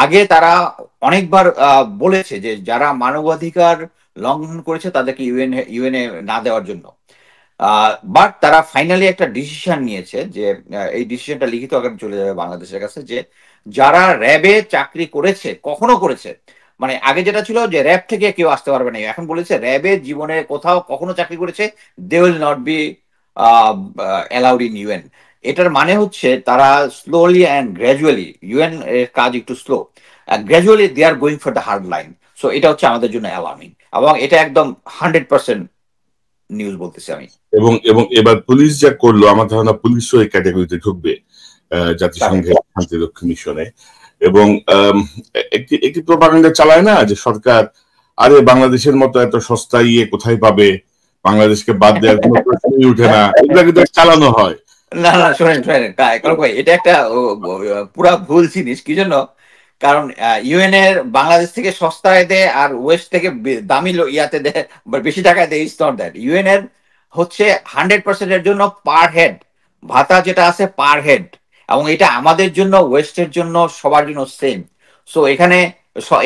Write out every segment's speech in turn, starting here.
আগে তারা অনেকবার বলেছে যে যারা মানবাধিকার লঙ্ঘন করেছে তাদেরকে ইউএনএ না দেওয়ার জন্য। বাট তারা ফাইনালি একটা ডিসিশন নিয়েছে যে এই ডিসিশনটা লিখিত আকারে চলে যাবে বাংলাদেশের কাছে, যে যারা র্যাবে চাকরি করেছে, কখনো করেছে, মানে আগে যেটা ছিল যে র্যাব থেকে কেউ আসতে পারবে না, এখন বলেছে র্যাবে জীবনে কোথাও কখনো চাকরি করেছে they will not be allowed in UN. এটার মানে হচ্ছে তারা স্লোলি অ্যান্ড গ্র্যাজুয়ালি, ইউএন এর কাজ একটু slow, gradually they are going for the hard line. So এটা হচ্ছে আমাদের জন্য অ্যালার্মিং, এবং এটা একদম 100% নিউজ বলতেছি আমি। এবং এবং এবার পুলিশ যা করলো, আমার ধারণা পুলিশও এই ক্যাটাগরিতে ঢুকবে জাতিসংঘের শান্তিরক্ষী মিশনে। এবং একটি একটি প্রপাগান্ডা চালায় না যে সরকার আরে বাংলাদেশের মতো এত সস্তা ইয়ে কোথায় পাবে, বাংলাদেশকে বাদ দেওয়ার কোনো প্রশ্নই উঠে না, এগুলা কিন্তু চালানো হয়। না না, শোনেন শোনেন ভাই, এটা একটা পুরা ভুল জিনিস। কি জন্য? কারণ ইউএন এর বাংলাদেশ থেকে সস্তায় দেয় আর ওয়েস্ট থেকে দামি ইয়াতে দেয়, বেশি টাকায় দেয়। Is not that. ইউএন এর হচ্ছে 100% এর জন্য পার হেড ভাতা যেটা আছে পার হেড, এবং এটা আমাদের জন্য, ওয়েস্টের জন্য, সবার জন্য সেম। সো এখানে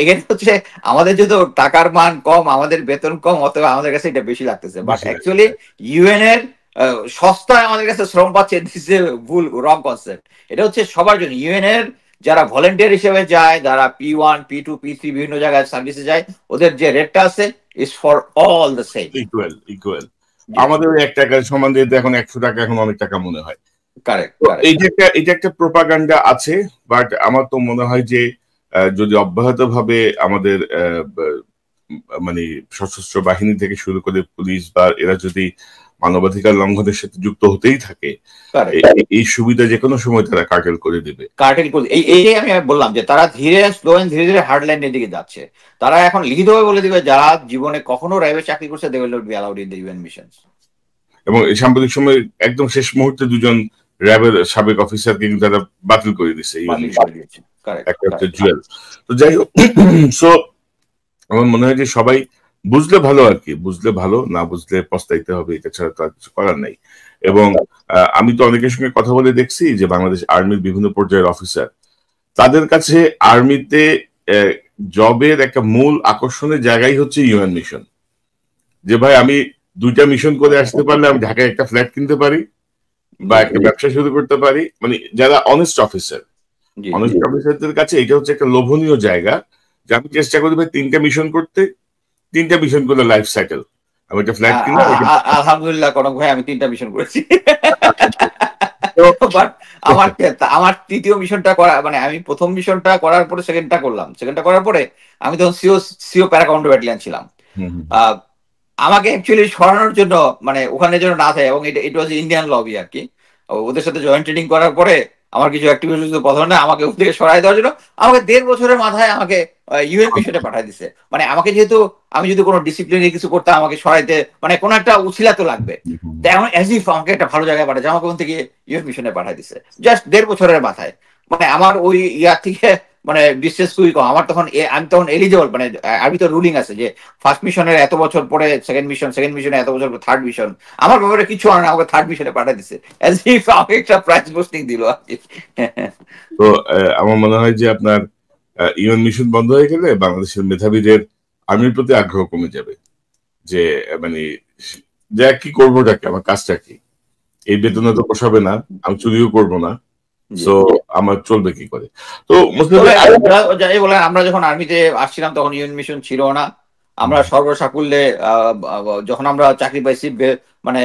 এখানে হচ্ছে আমাদের যেহেতু টাকার মান কম, আমাদের বেতন কম, অথবা আমাদের কাছে এটা বেশি লাগতেছে। বাট অ্যাকচুয়ালি ইউএন এর সস্তায় আমাদের কাছে শ্রম পাচ্ছে, দিস ইজ ভুল, রং কনসেপ্ট। এটা হচ্ছে সবার জন্য। ইউএন এর যারা ভলেন্টিয়ার হিসেবে যায়, যারা P1 P2 P3 বিভিন্ন জায়গায় সার্ভিসে যায়, ওদের যে রেটটা আছে is for all the same, equal equal. আমাদের 1 টাকার সমান দিয়ে এখন 100 টাকা এখন অনেক টাকা মনে হয়। কারেক্ট। এটা একটা প্রোপাগান্ডা আছে, বাট আমার তো মনে হয় যে যদি অব্যাহত ভাবে আমাদের মানে সশস্ত্র বাহিনী থেকে শুরু করে পুলিশ বা এরা যদি মানবাধিকার লঙ্ঘনের সাথে যুক্ত হতেই থাকে, এই সুবিধা যে কোনো সময় তারা কার্টেল করে দেবে। এই আমি বললাম যে তারা ধীরে ধীরে হার্ড লাইনের দিকে যাচ্ছে। তারা এখন লিখিতভাবে বলে দিবে যারা জীবনে কখনো র্যাবে চাকরি করছে they will not be allowed in the UN missions. এবং এই সাম্প্রতিক সময় একদম শেষ মুহূর্তে 2জন র্যাবের সাবেক অফিসারকে কিন্তু তারা বাতিল করে দিচ্ছে। একটা হচ্ছে জুয়েল। তো যাই হোক, সো আমার মনে হয় যে সবাই বুঝলে ভালো আর কি, বুঝলে ভালো, না বুঝলে পস্তাইতে হবে, এটা ছাড়া তো কিছু করার নাই। এবং আমি তো অনেকের সঙ্গে কথা বলে দেখছি যে বাংলাদেশ আর্মির বিভিন্ন পর্যায়ের অফিসার, তাদের কাছে আর্মিতে জবের একটা মূল আকর্ষণের জায়গাই হচ্ছে ইউএন মিশন। যে ভাই আমি 2টা মিশন করে আসতে পারলে আমি ঢাকায় একটা ফ্ল্যাট কিনতে পারি বা একটা ব্যবসা শুরু করতে পারি। মানে যারা অনেস্ট অফিসারদের কাছে এটা হচ্ছে একটা লোভনীয় জায়গা, যে আমি চেষ্টা করি ভাই 3টা মিশন করতে, 3টা মিশন করলে লাইফ সেটেল, আমি একটা ফ্ল্যাট কিনবো। আলহামদুলিল্লাহ কনক ভাই, আমি 3টা মিশন করেছি। আমার 3য় মিশনটা করা, মানে আমি প্রথম মিশনটা করার পরে সেকেন্ডটা করলাম, সেকেন্ডটা করার পরে আমি তখন সিও প্যারাকাউন্ট ব্যাটালিয়ন ছিলাম। আমাকে অ্যাকচুয়ালি সরানোর জন্য, মানে ওখানে যেন না থাকে, এবং এটা ওয়াজ ইন্ডিয়ান লবি আর কি, ওদের সাথে জয়েন্ট ট্রেনিং করার পরে আমার কিছু অ্যাক্টিভিটিস পছন্দ না, আমাকে ওর থেকে সরাই দেওয়ার জন্য আমাকে 1.5 বছরের মাথায় আমাকে ইউএন মিশনে পাঠিয়ে দিছে। মানে আমাকে যেহেতু আমি যদি কোনো ডিসিপ্লিনে কিছু করতাম, আমাকে সরাইতে মানে কোনো একটা উছিলা তো লাগবে, এখন অ্যাজ ইফ আমাকে একটা ভালো জায়গায় পাঠাচ্ছে, আমাকে ওখান থেকে ইউএন মিশনে পাঠিয়ে দিছে জাস্ট 1.5 বছরের মাথায়। মানে আমার ওই ইয়ার থেকে মানে ডিসটেন্স খুবই কম। আমার তখন আমি তখন এলিজিবল, মানে আমি তো রুলিং আছে যে ফার্স্ট মিশনের এত বছর পরে সেকেন্ড মিশনে এত বছর পর থার্ড মিশন, আমার ব্যাপারে কিছু হয় না, আমাকে থার্ড মিশনে পাঠিয়ে দিছে অ্যাজ ইফ আমাকে একটা প্রাইজ পোস্টিং দিল। তো আমার মনে হয় যে আপনার ইউএন মিশন বন্ধ হয়ে গেলে বাংলাদেশের মেধাবীদের আর্মির প্রতি আগ্রহ কমে যাবে, যে মানে যে কি করবোটা কি, আমার কাজটা কি, এই বেতনে তো পোষাবে না, আমি চুরিও করবো না, সো আমার চলবে কি করে। তো যাই বলে আমরা যখন আর্মিতে আসছিলাম তখন ইউএন মিশন ছিল না। আমরা সর্বসাকুল্যে যখন আমরা চাকরি পাইছি, মানে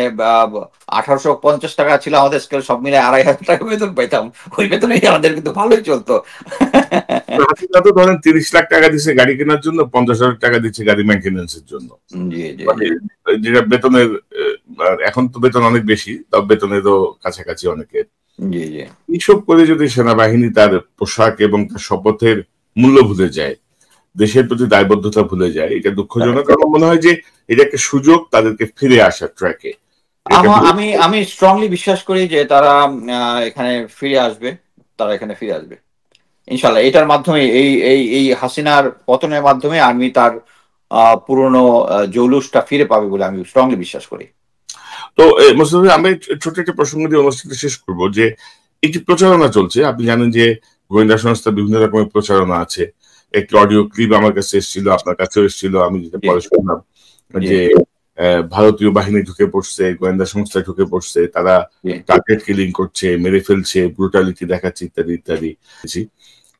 1850 টাকা ছিল আমাদের স্কেল, সব মিলে 2500 টাকা বেতন পাইতাম। ওই বেতনে আমাদের কিন্তু ভালোই চলতো। তো ধরেন 30 লাখ টাকা দিচ্ছে গাড়ি কেনার জন্য, 50,000 টাকা দিচ্ছে গাড়ি মেইনটেনেন্সের জন্য, যেটা বেতনের, এখন তো বেতন অনেক বেশি, তবে বেতনেরও কাছাকাছি অনেকের। এইসব করে যদি সেনাবাহিনী তার পোশাক এবং তার শপথের মূল্য ভুলে যায়, দেশের প্রতি দায়বদ্ধতা ভুলে যায়, এটা দুঃখজনক। আমার মনে হয় যে এটা একটা সুযোগ তাদেরকে ফিরে আসার ট্র্যাকে। আমি স্ট্রংলি বিশ্বাস করি যে তারা এখানে ফিরে আসবে, তারা এখানে ফিরে আসবে ইনশাল্লাহ। এটার মাধ্যমে এই হাসিনার পতনের মাধ্যমে আর্মি তার পুরনো জৌলুসটা ফিরে পাবে বলে আমি স্ট্রংলি বিশ্বাস করি। তো মোস্তাফিজ, আমি ছোট একটা প্রসঙ্গ দিয়ে অনুষ্ঠানটা শেষ করবো, যে এই যে প্রচারণা চলছে, আপনি জানেন যে গোয়েন্দা সংস্থা বিভিন্ন রকমের প্রচারণা আছে। একটি অডিও ক্লিপ আমার কাছে এসেছিল, আপনার কাছেও এসেছিল, আমি যেটা পরে শুনলাম যে ভারতীয় বাহিনী ঢুকে পড়ছে, গোয়েন্দা সংস্থা ঢুকে পড়ছে, তারা টার্গেট কিলিং করছে, মেরে ফেলছে, ব্রুটালিটি দেখাচ্ছে, ইত্যাদি ইত্যাদি।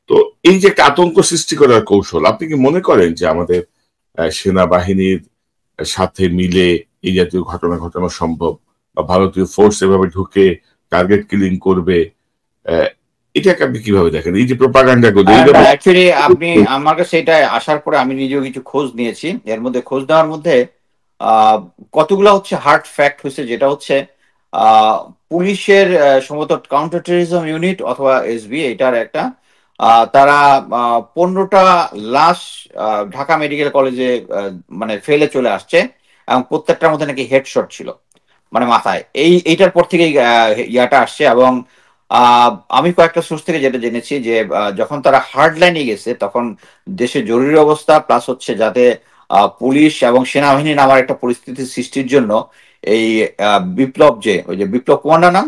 তো এই যে একটা আতঙ্ক সৃষ্টি করার কৌশল, আপনি কি মনে করেন যে আমাদের সেনাবাহিনীর সাথে মিলে এই জাতীয় ঘটনা ঘটানো সম্ভব, বা ভারতীয় ফোর্স এভাবে ঢুকে টার্গেট কিলিং করবে? এটাকে আপনি কিভাবে দেখেন, এই যে প্রোপাগান্ডা গুলো? অ্যাকচুয়ালি আপনি আমার কাছে এটা আসার পরে আমি নিজেও কিছু খোঁজ নিয়েছি। এর মধ্যে খোঁজ নেওয়ার মধ্যে কতগুলো হচ্ছে হার্ড ফ্যাক্ট হয়েছে, যেটা হচ্ছে পুলিশের সম্ভবত কাউন্টার টেররিজম ইউনিট অথবা এসবি, এটার একটা তারা 15টা লাশ ঢাকা মেডিকেল কলেজে মানে ফেলে চলে আসছে, এবং প্রত্যেকটার মধ্যে নাকি হেডশট ছিল, মানে মাথায়। এইটার পর থেকে ইয়াটা আসছে। এবং আমি কয়েকটা সোর্স থেকে যেটা জেনেছি যে যখন তারা হার্ড লাইনে গেছে, তখন দেশে জরুরি অবস্থা প্লাস হচ্ছে যাতে পুলিশ এবং সেনাবাহিনী নামার একটা পরিস্থিতি সৃষ্টির জন্য এই বিপ্লব, যে ওই যে বিপ্লব কমান্ডার নাম,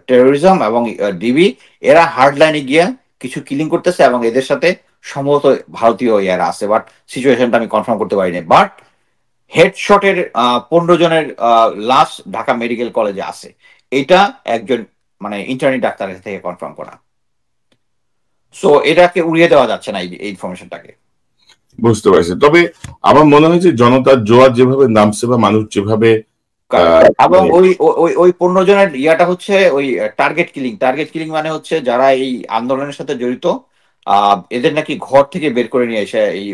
টেরোরিজম এবং ডিবি, এরা হার্ড লাইনে গিয়ে কিছু কিলিং করতেছে, এবং এদের সাথে সম্ভবত ভারতীয় ইয়ারা আছে, বাট সিচুয়েশনটা আমি কনফার্ম করতে পারিনি। বাট হেডশটের 15 জনের লাশ ঢাকা মেডিকেল কলেজে আছে, এটা একজন মানে ইন্টার্নি ডাক্তারের থেকে কনফার্ম করা। সো এটাকে উড়িয়ে দেওয়া যাচ্ছে না এই ইনফরমেশনটাকে। বুঝতে পারছি। তবে আমার মনে হয় যে জনতার জোয়ার যেভাবে নামছে বা মানুষ যেভাবে, এবং ওই 15 জনের ইয়াটা হচ্ছে ওই টার্গেট কিলিং মানে হচ্ছে যারা এই আন্দোলনের সাথে জড়িত, এদের নাকি ঘর থেকে বের করে নিয়ে এসে এই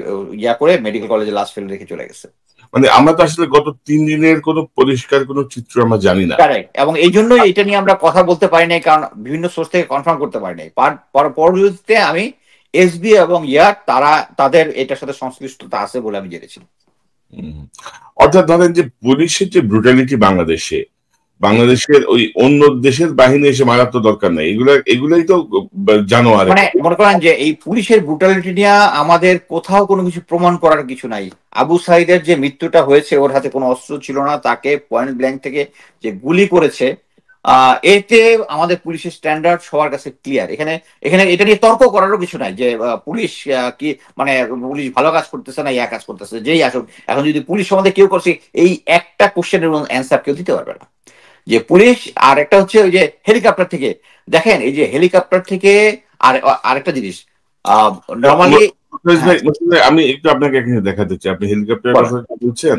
ইয়া করে মেডিকেল কলেজে লাশ ফেলে রেখে চলে গেছে। মানে আমরা তো আসলে গত 3 দিনের কোনো পরিষ্কার কোনো চিত্র আমরা জানি না। এবং এই জন্যই এটা নিয়ে আমরা কথা বলতে পারি নাই, কারণ বিভিন্ন সোর্স থেকে কনফার্ম করতে পারি নাই। পরবর্তীতে আমি এসবি এবং তারা তাদের এটার সাথে সংশ্লিষ্টতা আছে বলে আমি জেনেছি। অর্থাৎ ধরেন যে পুলিশের যে ব্রুটালিটি বাংলাদেশের ওই অন্য দেশের বাহিনী এসে মারার তো দরকার নাই, এগুলাই তো জানোয়ার। মানে মনে করেন যে এই পুলিশের ব্রুটালিটি নিয়ে আমাদের কোথাও কোনো কিছু প্রমাণ করার কিছু নাই। আবু সাইদের যে মৃত্যুটা হয়েছে, ওর হাতে কোনো অস্ত্র ছিল না, তাকে পয়েন্ট ব্ল্যাঙ্ক থেকে যে গুলি করেছে, এতে আমাদের পুলিশের স্ট্যান্ডার্ড সবার কাছে ক্লিয়ার। এখানে এখানে এটা নিয়ে তর্ক করারও কিছু নাই যে পুলিশ কি মানে পুলিশ ভালো কাজ করতেছে না ইয়া কাজ করতেছে, যেই আসুক। এখন যদি পুলিশ সম্বন্ধে কেউ করছে, এই একটা কোশ্চেনের অ্যান্সার কেউ দিতে পারবে না যে পুলিশ। আর একটা হচ্ছে ওই যে হেলিকপ্টার থেকে, দেখেন এই যে হেলিকপ্টার থেকে, আর আরেকটা জিনিস নরমালি আমি একটু আপনাকে এখানে দেখাতে চাই, আপনি হেলিকপ্টারের কথা বলছেন,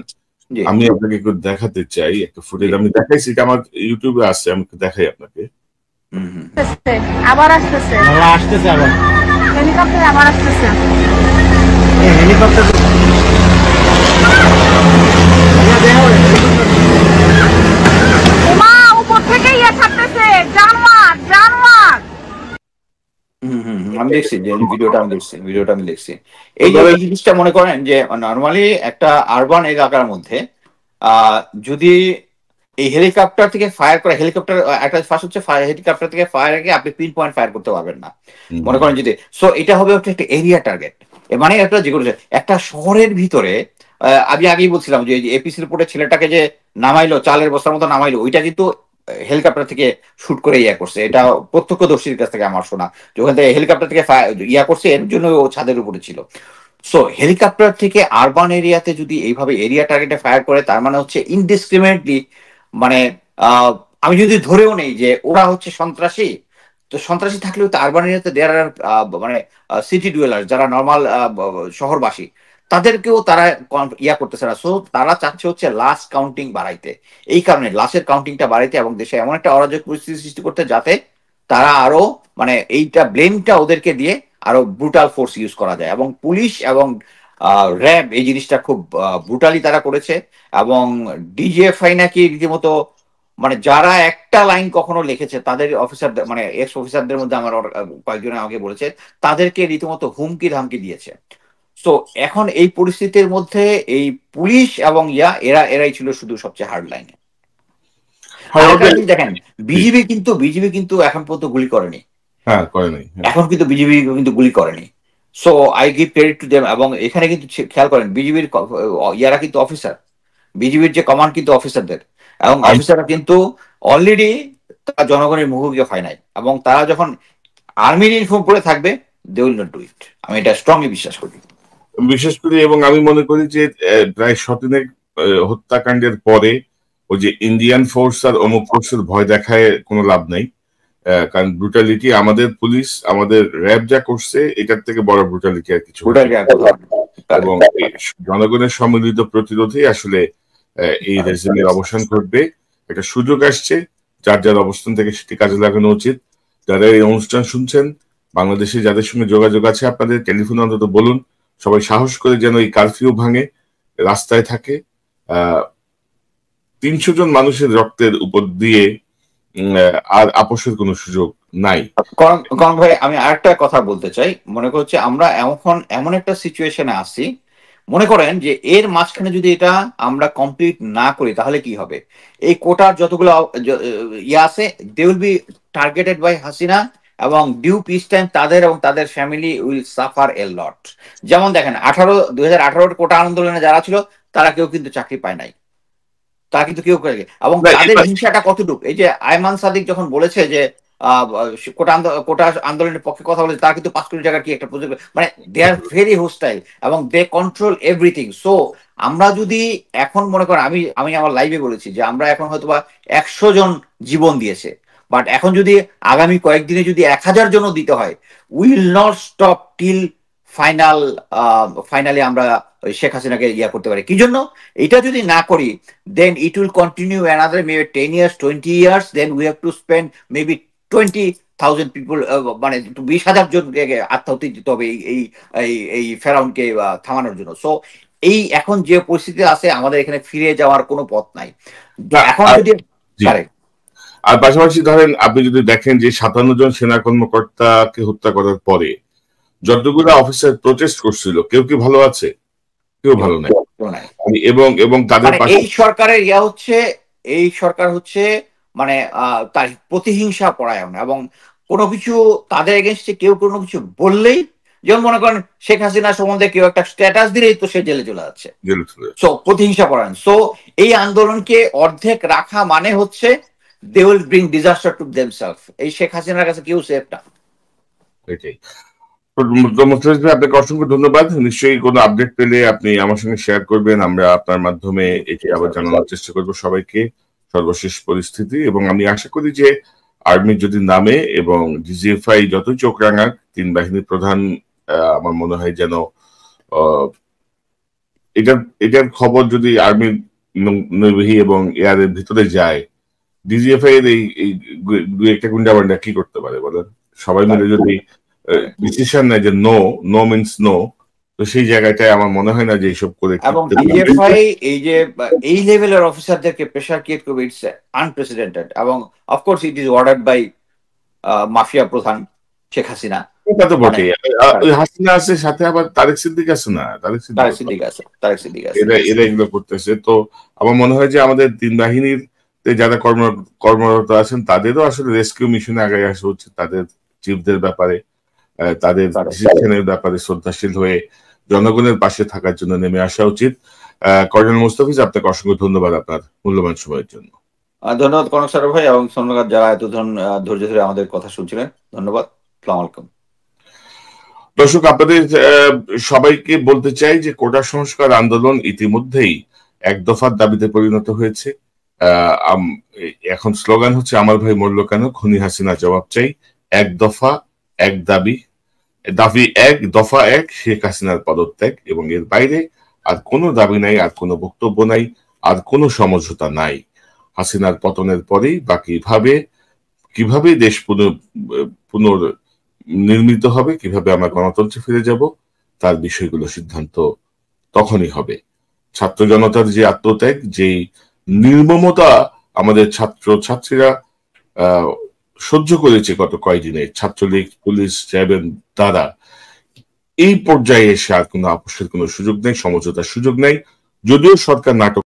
আমি আপনাকে একটু দেখাতে চাই একটা ফুটেজ। আমি দেখাইছি, আমার ইউটিউবে আছে, আমি একটু দেখাই আপনাকে। আবার আসতেছে আবার হেলিকপ্টার, আবার আসতেছে হেলিকপ্টার। আমি দেখছি যে ভিডিওটা আমি দেখছি। এই যে জিনিসটা মনে করেন যে নর্মালি একটা আরবান এলাকার মধ্যে যদি এই হেলিকপ্টার থেকে ফায়ার করে, হেলিকপ্টার একটা ফার্স্ট হচ্ছে হেলিকপ্টার থেকে ফায়ার আগে আপনি পিন পয়েন্ট ফায়ার করতে পারবেন না, মনে করেন যদি। সো এটা হবে একটা এরিয়া টার্গেট, মানে একটা যে কোনো একটা শহরের ভিতরে। আমি আগেই বলছিলাম যে এপিসি রিপোর্টে ছেলেটাকে যে নামাইলো, চালের বস্তার মতো নামাইলো, ওইটা কিন্তু হেলিকপ্টার থেকে শুট করে ইয়া করছে। এটা প্রত্যক্ষদর্শীর কাছ থেকে আমার শোনা, যখন থেকে হেলিকপ্টার থেকে ইয়া করছে, এর জন্য ও ছাদের উপরে ছিল। সো হেলিকপ্টার থেকে আরবান এরিয়াতে যদি এইভাবে এরিয়া টার্গেটে ফায়ার করে, তার মানে হচ্ছে ইনডিসক্রিমিনেটলি, মানে আমি যদি ধরেও নেই যে ওরা হচ্ছে সন্ত্রাসী, তো সন্ত্রাসী থাকলেও তো আরবান এরিয়াতে দেয়ার আর মানে সিটি ডুয়েলার যারা নর্মাল শহরবাসী, তাদেরকেও তারা ইয়া করতেছে না। সো তারা চাচ্ছে হচ্ছে লাশ কাউন্টিং বাড়াইতে, এই কারণে লাশের কাউন্টিংটা বাড়াইতে, এবং দেশে এমন একটা অরাজক পরিস্থিতি সৃষ্টি করতে, যাতে তারা আরো মানে এইটা ব্লেমটা ওদেরকে দিয়ে আরো ব্রুটাল ফোর্স ইউজ করা যায়। এবং পুলিশ এবং র্যাব এই জিনিসটা খুব ব্রুটালি তারা করেছে। এবং ডিজিএফআই নাকি রীতিমতো মানে যারা একটা লাইন কখনো লিখেছে তাদের অফিসার, মানে এক্স অফিসারদের মধ্যে আমার কয়েকজন আমাকে বলেছে, তাদেরকে রীতিমতো হুমকি ধামকি দিয়েছে। তো এখন এই পরিস্থিতির মধ্যে এই পুলিশ এবং এরাই ছিল শুধু সবচেয়ে হার্ড লাইনে। দেখেন বিজিবি কিন্তু এখন পর্যন্ত গুলি করেনি, এখন কিন্তু বিজিবি কিন্তু গুলি করেনি। So I give credit to them. এবং এখানে কিন্তু খেয়াল করেন বিজিবির ইয়ারা কিন্তু অফিসার, বিজিবির যে কমান্ড কিন্তু অফিসারদের, এবং অফিসাররা কিন্তু অলরেডি তারা জনগণের মুখোমুখি হয় নাই। এবং তারা যখন আর্মির ইউনিফর্ম পরে থাকবে, they will not do it. আমি এটা স্ট্রংলি বিশ্বাস করি। এবং আমি মনে করি যে প্রায় শতিনেক হত্যাকাণ্ডের পরে ওই যে ইন্ডিয়ান ফোর্স আর অমুক ফোর্সের ভয় দেখায় কোনো লাভ নাই। কারণ ব্রুটালিটি আমাদের পুলিশ আমাদের র্যাব যা করছে এটার থেকে বড় ব্রুটালিটি আর কিছু, এবং জনগণের সম্মিলিত প্রতিরোধে আসলে এই রেজিমের অবসান ঘটবে। একটা সুযোগ আসছে, যার যার অবস্থান থেকে সেটি কাজে লাগানো উচিত। যারা এই অনুষ্ঠান শুনছেন, বাংলাদেশে যাদের সঙ্গে যোগাযোগ আছে আপনাদের টেলিফোনে অন্তত বলুন, সবাই সাহস করে যেন এই কারফিউ ভাঙে, রাস্তায় থাকে। 300 জন মানুষের রক্তের উপর দিয়ে আর আপোষের কোনো সুযোগ নাই। কারণ ভাই আমি আরেকটা কথা বলতে চাই, মনে করছে আমরা এখন এমন একটা সিচুয়েশনে আছি, মনে করেন যে এর মাঝখানে যদি এটা আমরা কমপ্লিট না করি তাহলে কি হবে? এই কোটার যতগুলো ইয়ে আছে, they will be targeted by Hasina, এবং ডিউ পিস টাইম তাদের এবং তাদের family will suffer a lot. যেমন দেখেন 2018 কোটা আন্দোলনে যারা ছিল তারা কেউ কিন্তু চাকরি পায় নাই, তারা কিন্তু কেউ করে, এবং তাদের হিংসাটা কতটুকু। এই যে আয়মান সাদিক যখন বলেছে যে কোটা আন্দোলনের পক্ষে কথা বলেছে, তারা কিন্তু 5 কোটি টাকার কি একটা প্রজেক্ট, মানে দে আর ভেরি হোস্টাইল এবং দে কন্ট্রোল এভরিথিং। সো আমরা যদি এখন মনে করেন, আমি আমার লাইভে বলেছি যে আমরা এখন হয়তো বা 100 জন জীবন দিয়েছে, বাট এখন যদি আগামী কয়েকদিনে যদি 1000 জনও দিতে হয়, will not stop till finally আমরা শেখ হাসিনাকে ইয়া করতে পারি। কি জন্য? এটা যদি না করি, then it will continue another maybe 10 years, 20 years, then we have to spend maybe 20,000 people, মানে 20,000 জন আত্মাহুতি দিতে হবে এই ফেরাউনকে থামানোর জন্য। সো এই এখন যে পরিস্থিতি আছে, আমাদের এখানে ফিরে যাওয়ার কোনো পথ নাই এখন যদি। আর পাশাপাশি ধরেন আপনি যদি দেখেন যে 57 জন সেনা কর্মকর্তাকে হত্যা করার পরে যতগুলো অফিসার প্রোটেস্ট করছিল, কেউ কি ভালো আছে? কেউ ভালো নাই। এবং তাদের এই সরকারের এই সরকার হচ্ছে মানে তার প্রতিহিংসা পরায়ণ, এবং কোনো কিছু তাদের এগেনস্টে কেউ কোনো কিছু বললেই, যেমন মনে করেন শেখ হাসিনা সম্বন্ধে কেউ একটা স্ট্যাটাস দিলেই তো সে জেলে চলে যাচ্ছে। সো প্রতিহিংসা পরায়ণ। সো এই আন্দোলনকে অর্ধেক রাখা মানে হচ্ছে they will bring disaster to themselves. এই শেখ হাসিনার কাছে কেউ সেফ না। এটাই। আপনাকে অসংখ্য ধন্যবাদ। নিশ্চয়ই কোনো আপডেট পেলে আপনি আমার সঙ্গে শেয়ার করবেন, আমরা আপনার মাধ্যমে এটি আবার জানানোর চেষ্টা করব সবাইকে সর্বশেষ পরিস্থিতি। এবং আমি আশা করি যে আর্মি যদি নামে এবং ডিজিএফআই যতই চোখ রাঙাক, 3 বাহিনীর প্রধান আমার মনে হয় যেন এটার খবর যদি আর্মি, নৌবাহিনী এবং এয়ারের ভিতরে যায়, ডিজিএফআই এর এই 2-1টা গুন্ডাবান্ডা কি করতে পারে বলেন? সবাই মিলে যদি ডিসিশন নেয় যে নো মিন্স নো, তো সেই জায়গাটায় আমার মনে হয় না যে এইসব করে। এবং ডিজিএফআই এই যে এই লেভেলের অফিসারদেরকে প্রেসার ক্রিয়েট করবে, ইটস আনপ্রেসিডেন্টেড, এবং of course it is ordered by mafia প্রধান শেখ হাসিনা। এটা তো বটেই। হাসিনা আছে, সাথে আবার তারেক সিদ্দিক আছে না? তারেক সিদ্দিক আছে। এরা এগুলো করতেছে। তো আমার মনে হয় যে আমাদের 3 বাহিনীর যারা কর্মরত আছেন তাদেরও আসলে রেস্কিউ মিশনে আগে আসা উচিত, তাদের চিফদের ব্যাপারে, তাদের ডিসিশনের ব্যাপারে শ্রদ্ধাশীল হয়ে জনগণের পাশে থাকার জন্য নেমে আসা উচিত। কর্নেল মুস্তাফিজ, আপনাকে অসংখ্য ধন্যবাদ আপনার মূল্যবান সময়ের জন্য। ধন্যবাদ কনক সার ভাই, এবং ধন্যবাদ যারা এতক্ষণ ধৈর্য ধরে আমাদের কথা শুনছিলেন। ধন্যবাদ। আসসালামু আলাইকুম। দর্শক, আপনাদের সবাইকে বলতে চাই যে কোটা সংস্কার আন্দোলন ইতিমধ্যেই 1 দফার দাবিতে পরিণত হয়েছে। এখন স্লোগান হচ্ছে আমার ভাই মরল কেন, খুনি হাসিনা জবাব চাই। 1 দফা 1 দাবি, দাবি 1 দফা 1 শেখ হাসিনার পদত্যাগ, এবং এর বাইরে আর কোনো দাবি নাই, আর কোনো বক্তব্য নাই, আর কোনো সমঝোতা নাই। হাসিনার পতনের পরেই বা কিভাবে দেশ পুনর নির্মিত হবে, কিভাবে আমরা গণতন্ত্রে ফিরে যাব, তার বিষয়গুলো সিদ্ধান্ত তখনই হবে। ছাত্র জনতার যে আত্মত্যাগ, যে নির্মমতা আমাদের ছাত্র ছাত্রীরা সহ্য করেছে গত কয়েকদিনে, ছাত্রলীগ, পুলিশ, র্যাবের দ্বারা, এই পর্যায়ে এসে আর কোনো আপোষের কোনো সুযোগ নেই, সমঝোতার সুযোগ নেই। যদিও সরকার নাটক